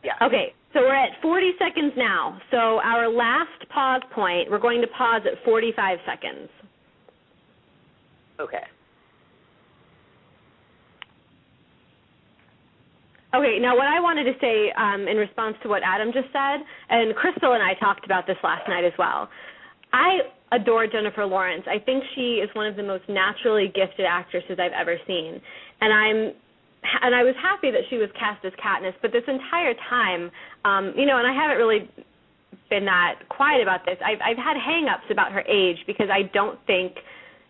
Yeah. Okay, so we're at 40 seconds now. So our last pause point, we're going to pause at 45 seconds. Okay. Okay, now what I wanted to say in response to what Adam just said, and Crystal and I talked about this last night as well, I adore Jennifer Lawrence. I think she is one of the most naturally gifted actresses I've ever seen. And I was happy that she was cast as Katniss, but this entire time, and I haven't really been that quiet about this, I've had hang-ups about her age because I don't think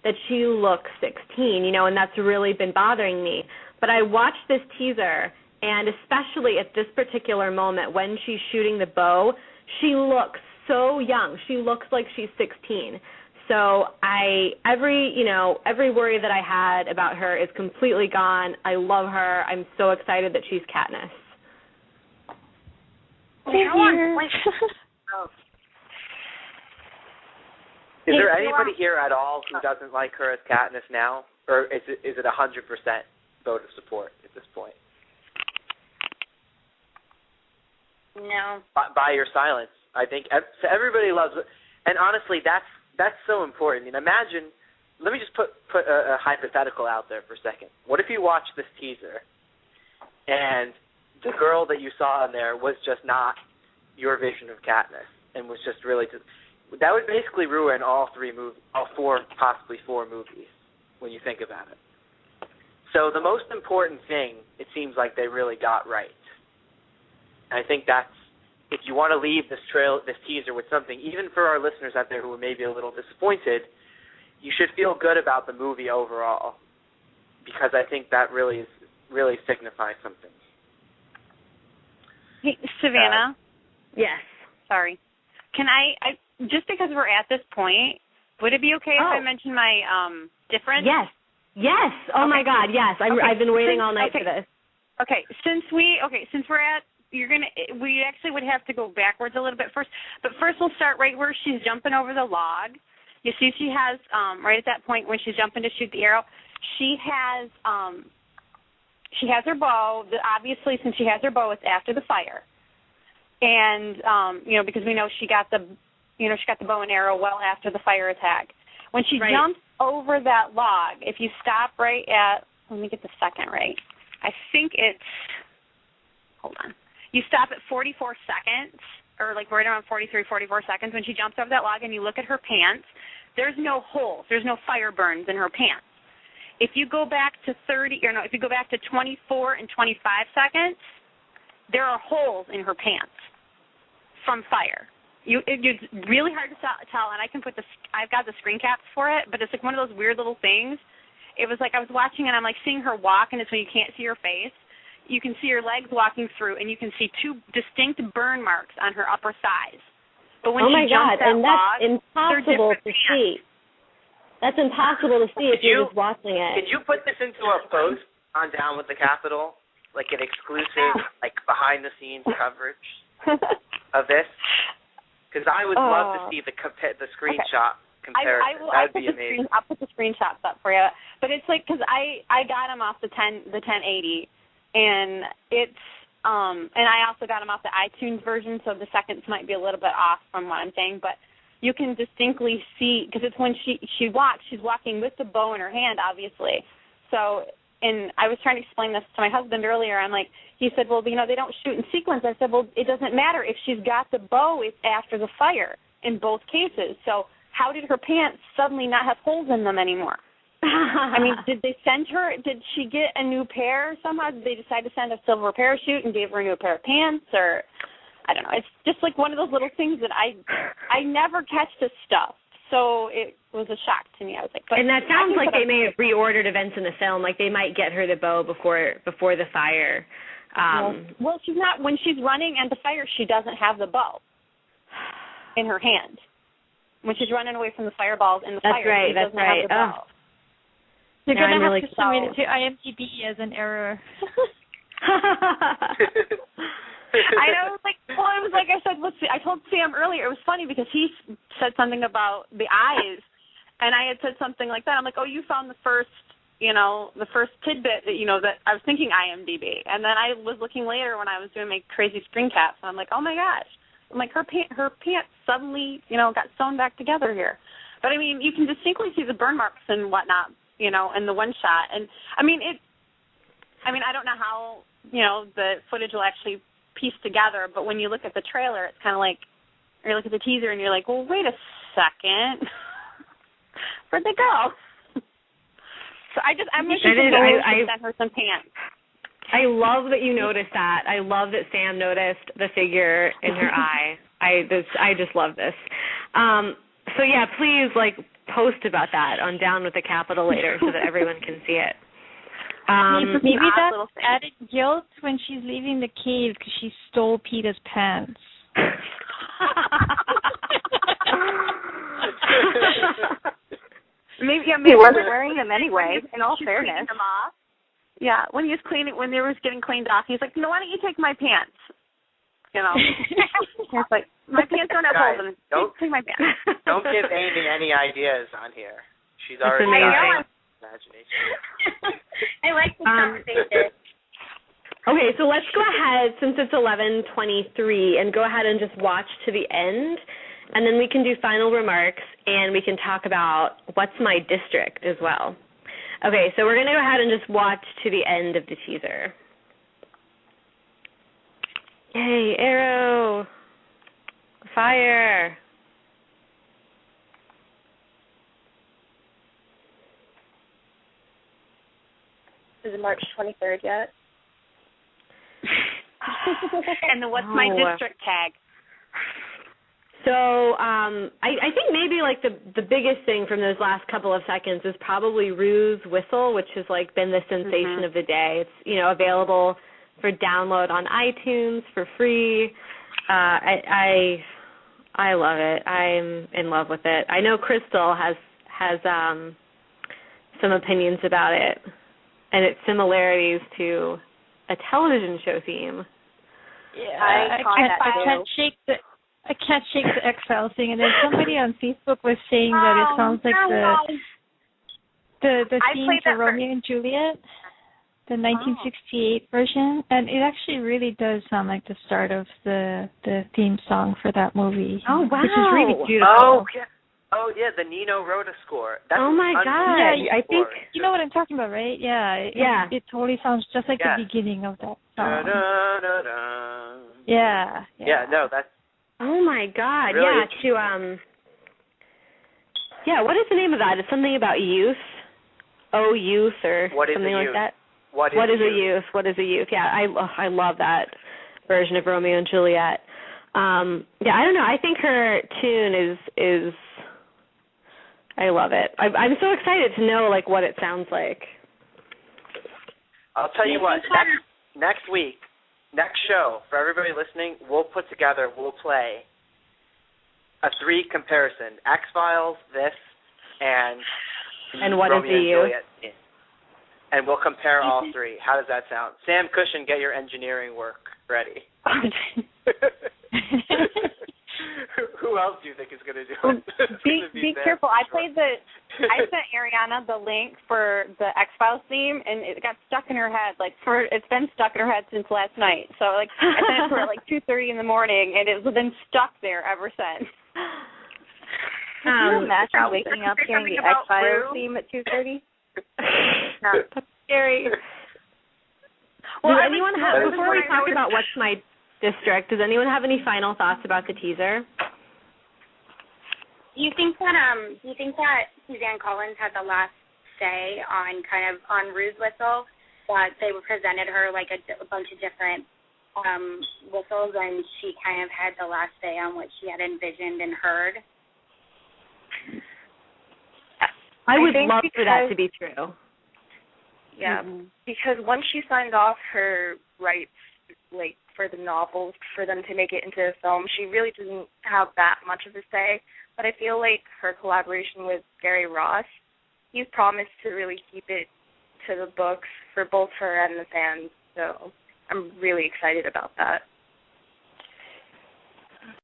that she looks 16, and that's really been bothering me. But I watched this teaser, and especially at this particular moment when she's shooting the bow, she looks so young. She looks like she's 16. So every worry that I had about her is completely gone. I love her. I'm so excited that she's Katniss. Is there anybody here at all who doesn't like her as Katniss now, or is it 100% vote of support at this point? No. By your silence, I think everybody loves it, and honestly, that's so important. And imagine, let me just put a hypothetical out there for a second. What if you watched this teaser, and the girl that you saw in there was just not your vision of Katniss, and was just really that would basically ruin all four, possibly four movies when you think about it. So the most important thing, it seems like they really got right. I think that's, if you want to leave this teaser with something, even for our listeners out there who are maybe a little disappointed, you should feel good about the movie overall, because I think that really signifies something. Hey, Savanna? Yes. Sorry. Can I just because we're at this point, would it be okay if I mention my difference? Yes. Yes. Oh, okay. My God, yes. I've been waiting all night for this. Okay. Since we're at, we actually would have to go backwards a little bit first. But first we'll start right where she's jumping over the log. You see she has, right at that point when she's jumping to shoot the arrow, she has her bow. Obviously, since she has her bow, it's after the fire. And, because we know she got the bow and arrow well after the fire attack. When she jumps over that log, if you stop right at, let me get the second right. I think it's, hold on. You stop at 44 seconds, or like right around 43, 44 seconds when she jumps over that log, and you look at her pants. There's no holes. There's no fire burns in her pants. If you go back to 24 and 25 seconds, there are holes in her pants from fire. It's really hard to tell, and I've got the screen caps for it, but it's like one of those weird little things. It was like I was watching, and I'm like seeing her walk, and it's when you can't see her face. You can see her legs walking through, and you can see two distinct burn marks on her upper thighs. But when she jumps that log, that's impossible to see. That's impossible to see if you're just watching it. Could you put this into a post on Down with the Capitol, like an exclusive, like behind-the-scenes coverage of this? Because I would love to see the screenshot comparison. That would be amazing. I'll put the screenshots up for you. But it's like, because I got them off the 1080. And it's and I also got them off the iTunes version, so the seconds might be a little bit off from what I'm saying, but you can distinctly see, because it's when she walks, she's walking with the bow in her hand, obviously. So, and I was trying to explain this to my husband earlier. I'm like, he said, well, they don't shoot in sequence. I said, well, it doesn't matter. If she's got the bow, it's after the fire in both cases. So how did her pants suddenly not have holes in them anymore? I mean, did she get a new pair somehow? Did they decide to send a silver parachute and gave her a new pair of pants? Or, I don't know. It's just like one of those little things that I never catch this stuff. So it was a shock to me. I was like, and that sounds like they may have reordered events in the film. Like they might get her the bow before the fire. Well, she's not. When she's running and the fire, she doesn't have the bow in her hand. When she's running away from the fireballs in the fire, she doesn't have the bow. You're going to have to submit it to IMDb as an error. I know. It was like I said, I told Sam earlier, it was funny because he said something about the eyes, and I had said something like that. I'm like, oh, you found the first the first tidbit that, that I was thinking IMDb. And then I was looking later when I was doing my crazy screen caps, and I'm like, oh, my gosh. I'm like, her pants suddenly, got sewn back together here. But, I mean, you can distinctly see the burn marks and whatnot, in the one shot. And, I don't know how, the footage will actually piece together, but when you look at the trailer, it's kind of like, or you look at the teaser and you're like, well, wait a second. Where'd they go? So I'm wishing I sent her some pants. I love that you noticed that. I love that Sam noticed the figure in her eye. I just love this. So yeah, please post about that on Down with the Capital later so that everyone can see it. Maybe that's added guilt when she's leaving the cave because she stole Peter's pants. Maybe he wasn't wearing them anyway. In all fairness, them off. Yeah, when they was getting cleaned off, he's like, "No, why don't you take my pants?" It's like, my pants don't have holes in them. Take my pants. Don't give Amie any ideas on here. She's already amazing. Imagination. I like this conversation. Okay, so let's go ahead, since it's 11:23, and go ahead and just watch to the end, and then we can do final remarks, and we can talk about what's my district as well. Okay, so we're going to go ahead and just watch to the end of the teaser. Yay, arrow. Fire. Is it March 23rd yet? And the what's my district tag? So I think maybe the biggest thing from those last couple of seconds is probably Rue's whistle, which has been the sensation of the day. It's available for download on iTunes for free. I love it. I'm in love with it. I know Crystal has some opinions about it and its similarities to a television show theme. Yeah, I can't shake the X-Files thing. And then somebody on Facebook was saying that it sounds like the theme for Romeo and Juliet, the 1968 version, and it actually really does sound like the start of the theme song for that movie. Oh wow! Which is really beautiful. Oh yeah, the Nino Rota score. That's oh my god! Yeah, I think you know what I'm talking about, right? Yeah. It totally sounds just like the beginning of that song. Da, da, da, da. Yeah. Yeah. No, that's. Oh my god! Really Yeah. What is the name of that? It's something about youth. Oh, youth, or something like that. What is a youth? What is a youth? Yeah, I love that version of Romeo and Juliet. Yeah, I don't know. I think her tune is I love it. I'm so excited to know what it sounds like. I'll tell you what. Next week, next show for everybody listening, we'll play a 3 comparison: X-Files, this, and what Romeo is a youth? Juliet. And we'll compare all 3. How does that sound? Sam Cushion, get your engineering work ready. Who else do you think is going to do it? Be careful. I sent Ariana the link for the X-Files theme, and it got stuck in her head. It's been stuck in her head since last night. So I sent it to her at 2:30 in the morning, and it's been stuck there ever since. Can you imagine waking up hearing the X-Files theme at 2:30? That's scary. Well, before we talk about what's my district, does anyone have any final thoughts about the teaser? Do you think that Suzanne Collins had the last say on Rue's whistle? That they presented her a bunch of different whistles, and she kind of had the last say on what she had envisioned and heard? I would love for that to be true. Yeah, because once she signed off her rights, for the novels, for them to make it into a film, she really didn't have that much of a say. But I feel like her collaboration with Gary Ross, he's promised to really keep it to the books for both her and the fans. So I'm really excited about that.